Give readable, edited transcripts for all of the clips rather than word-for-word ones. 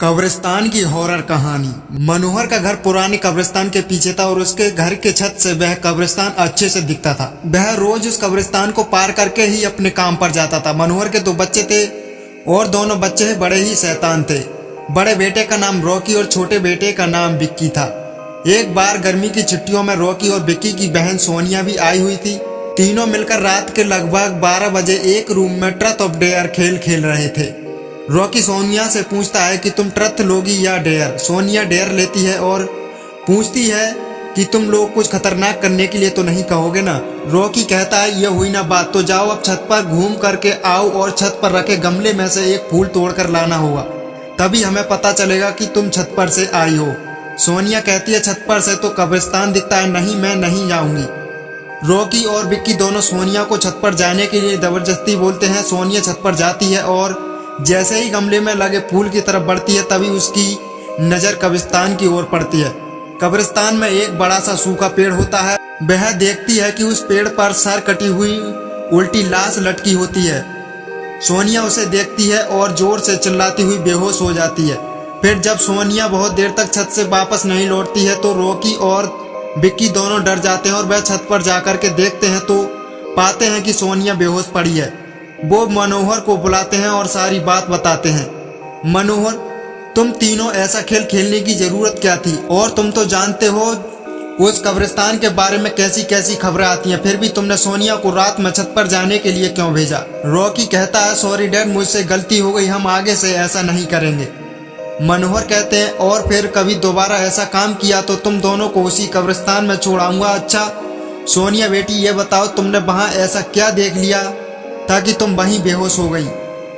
कब्रिस्तान की हॉरर कहानी। मनोहर का घर पुराने कब्रिस्तान के पीछे था और उसके घर के छत से वह कब्रिस्तान अच्छे से दिखता था। वह रोज उस कब्रिस्तान को पार करके ही अपने काम पर जाता था। मनोहर के दो बच्चे थे और दोनों बच्चे बड़े ही शैतान थे। बड़े बेटे का नाम रॉकी और छोटे बेटे का नाम विक्की था। एक बार गर्मी की छुट्टियों में रॉकी और विक्की की बहन सोनिया भी आई हुई थी। तीनों मिलकर रात के लगभग 12 बजे एक रूम में ट्रथ ऑफ डेयर खेल खेल रहे थे। रॉकी सोनिया से पूछता है कि तुम ट्रथ लोगी या डेयर। सोनिया डेयर लेती है और पूछती है कि तुम लोग कुछ खतरनाक करने के लिए तो नहीं कहोगे ना। रॉकी कहता है ये हुई ना बात, तो जाओ अब छत पर घूम करके आओ और छत पर रखे गमले में से एक फूल तोड़कर लाना होगा, तभी हमें पता चलेगा कि तुम छत पर से आई हो। सोनिया कहती है छत पर से तो कब्रिस्तान दिखता है। नहीं, मैं नहीं जाऊंगी। रॉकी और विक्की दोनों सोनिया को छत पर जाने के लिए जबरदस्ती बोलते हैं। सोनिया छत पर जाती है और जैसे ही गमले में लगे फूल की तरफ बढ़ती है तभी उसकी नजर कब्रिस्तान की ओर पड़ती है। कब्रिस्तान में एक बड़ा सा सूखा पेड़ होता है। वह देखती है कि उस पेड़ पर सर कटी हुई उल्टी लाश लटकी होती है। सोनिया उसे देखती है और जोर से चिल्लाती हुई बेहोश हो जाती है। फिर जब सोनिया बहुत देर तक छत से वापस नहीं लौटती है तो रॉकी और विक्की दोनों डर जाते हैं और वह छत पर जाकर के देखते हैं तो पाते हैं कि सोनिया बेहोश पड़ी है। वो मनोहर को बुलाते हैं और सारी बात बताते हैं। मनोहर, तुम तीनों ऐसा खेल खेलने की जरूरत क्या थी? और तुम तो जानते हो उस कब्रिस्तान के बारे में कैसी कैसी खबरें आती हैं, फिर भी तुमने सोनिया को रात में छत पर जाने के लिए क्यों भेजा? रॉकी कहता है सॉरी डैड, मुझसे गलती हो गई, हम आगे से ऐसा नहीं करेंगे। मनोहर कहते हैं और फिर कभी दोबारा ऐसा काम किया तो तुम दोनों को उसी कब्रिस्तान में छोड़ाऊंगा। अच्छा सोनिया बेटी, ये बताओ तुमने वहां ऐसा क्या देख लिया ताकि तुम वहीं बेहोश हो गई?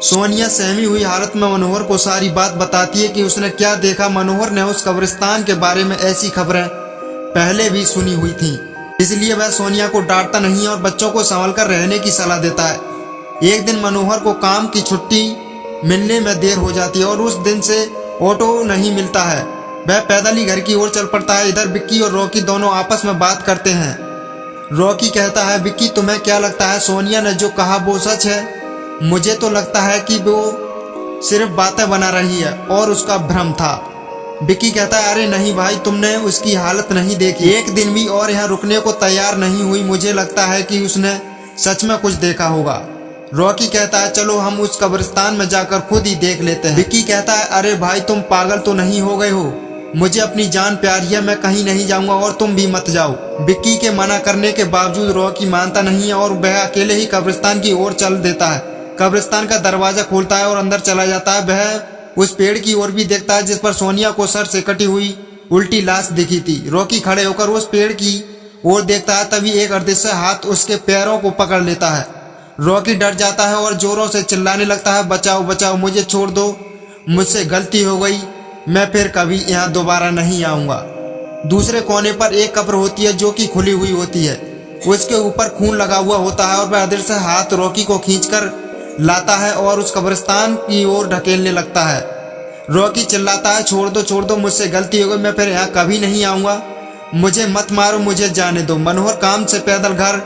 सोनिया सहमी हुई हालत में मनोहर को सारी बात बताती है कि उसने क्या देखा। मनोहर ने उस कब्रिस्तान के बारे में ऐसी खबरें पहले भी सुनी हुई थी, इसलिए वह सोनिया को डांटता नहीं और बच्चों को संभल कर रहने की सलाह देता है। एक दिन मनोहर को काम की छुट्टी मिलने में देर हो जाती है और उस दिन से ऑटो नहीं मिलता है। वह पैदल ही घर की ओर चल पड़ता है। इधर विक्की और रॉकी दोनों आपस में बात करते हैं। रॉकी कहता है विक्की, तुम्हें क्या लगता है सोनिया ने जो कहा वो सच है? मुझे तो लगता है कि वो सिर्फ बातें बना रही है और उसका भ्रम था। विक्की कहता है अरे नहीं भाई, तुमने उसकी हालत नहीं देखी, एक दिन भी और यहाँ रुकने को तैयार नहीं हुई। मुझे लगता है कि उसने सच में कुछ देखा होगा। रॉकी कहता है चलो हम उस कब्रिस्तान में जाकर खुद ही देख लेते हैं। विक्की कहता है अरे भाई, तुम पागल तो नहीं हो गए हो? मुझे अपनी जान प्यारी है, मैं कहीं नहीं जाऊंगा और तुम भी मत जाओ। विक्की के मना करने के बावजूद रॉकी मानता नहीं है और वह अकेले ही कब्रिस्तान की ओर चल देता है। कब्रिस्तान का दरवाजा खोलता है और अंदर चला जाता है। वह उस पेड़ की ओर भी देखता है जिस पर सोनिया को सर से कटी हुई उल्टी लाश दिखी थी। रॉकी खड़े होकर उस पेड़ की ओर देखता है, तभी एक अदृश्य हाथ उसके पैरों को पकड़ लेता है। रॉकी डर जाता है और जोरों से चिल्लाने लगता है बचाओ बचाओ, मुझे छोड़ दो, मुझसे गलती हो गई, मैं फिर कभी यहाँ दोबारा नहीं आऊंगा। दूसरे कोने पर एक कब्र होती है जो कि खुली हुई होती है। उसके ऊपर खून लगा हुआ होता है और वह अदृश्य हाथ रॉकी को खींचकर लाता है और उस कब्रिस्तान की ओर ढकेलने लगता है। रॉकी चिल्लाता है छोड़ दो, मुझसे गलती हो गई, मैं फिर यहाँ कभी नहीं आऊंगा, मुझे मत मारो, मुझे जाने दो। मनोहर काम से पैदल घर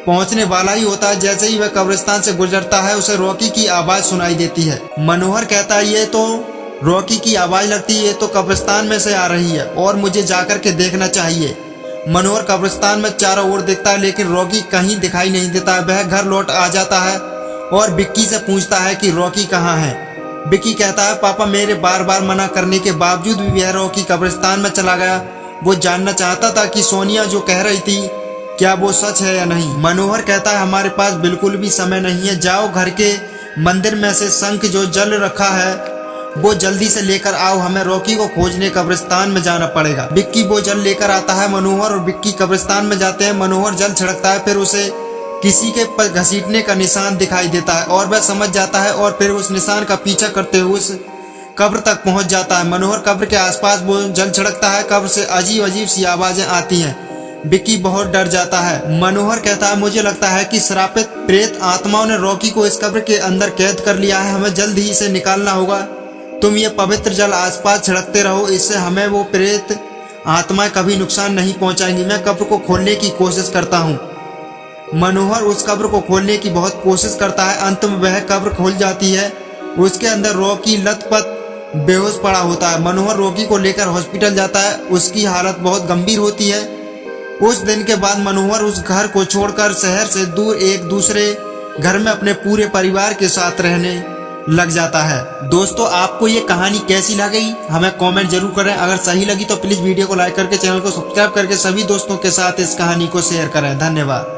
पहुंचने वाला ही होता है। जैसे ही वह कब्रिस्तान से गुजरता है उसे रॉकी की आवाज सुनाई देती है। मनोहर कहता है ये तो रॉकी की आवाज लगती है, ये तो कब्रिस्तान में से आ रही है और मुझे जाकर के देखना चाहिए। मनोहर कब्रिस्तान में चारों ओर देखता है लेकिन रॉकी कहीं दिखाई नहीं देता है। वह घर लौट आ जाता है और विक्की से पूछता है कि रॉकी कहाँ है। विक्की कहता है पापा, मेरे बार बार मना करने के बावजूद भी वह रॉकी कब्रिस्तान में चला गया। वो जानना चाहता था कि सोनिया जो कह रही थी क्या वो सच है या नहीं। मनोहर कहता है हमारे पास बिल्कुल भी समय नहीं है, जाओ घर के मंदिर में से शंख जो जल रखा है वो जल्दी से लेकर आओ, हमें रॉकी को खोजने कब्रिस्तान में जाना पड़ेगा। विक्की वो जल लेकर आता है। मनोहर और विक्की कब्रिस्तान में जाते हैं। मनोहर जल छिड़कता है, फिर उसे किसी के पर घसीटने का निशान दिखाई देता है और वह समझ जाता है और फिर उस निशान का पीछा करते हुए उस कब्र तक पहुंच जाता है। मनोहर कब्र के आसपास वो जल छिड़कता है। कब्र से अजीब अजीब सी आवाजें आती हैं। विक्की बहुत डर जाता है। मनोहर कहता है मुझे लगता है कि श्रापित प्रेत आत्माओं ने रॉकी को इस कब्र के अंदर कैद कर लिया है, हमें जल्द ही इसे निकालना होगा। तुम ये पवित्र जल आसपास छिड़कते रहो, इससे हमें वो प्रेत आत्माएं कभी नुकसान नहीं पहुंचाएंगी। मैं कब्र को खोलने की कोशिश करता हूँ। मनोहर उस कब्र को खोलने की बहुत कोशिश करता है। अंत में वह कब्र खुल जाती है। उसके अंदर रॉकी लथपथ बेहोश पड़ा होता है। मनोहर रोगी को लेकर हॉस्पिटल जाता है, उसकी हालत बहुत गंभीर होती है। उस दिन के बाद मनोहर उस घर को छोड़कर शहर से दूर एक दूसरे घर में अपने पूरे परिवार के साथ रहने लग जाता है। दोस्तों, आपको ये कहानी कैसी लगी हमें कमेंट जरूर करें। अगर सही लगी तो प्लीज वीडियो को लाइक करके चैनल को सब्सक्राइब करके सभी दोस्तों के साथ इस कहानी को शेयर करें। धन्यवाद।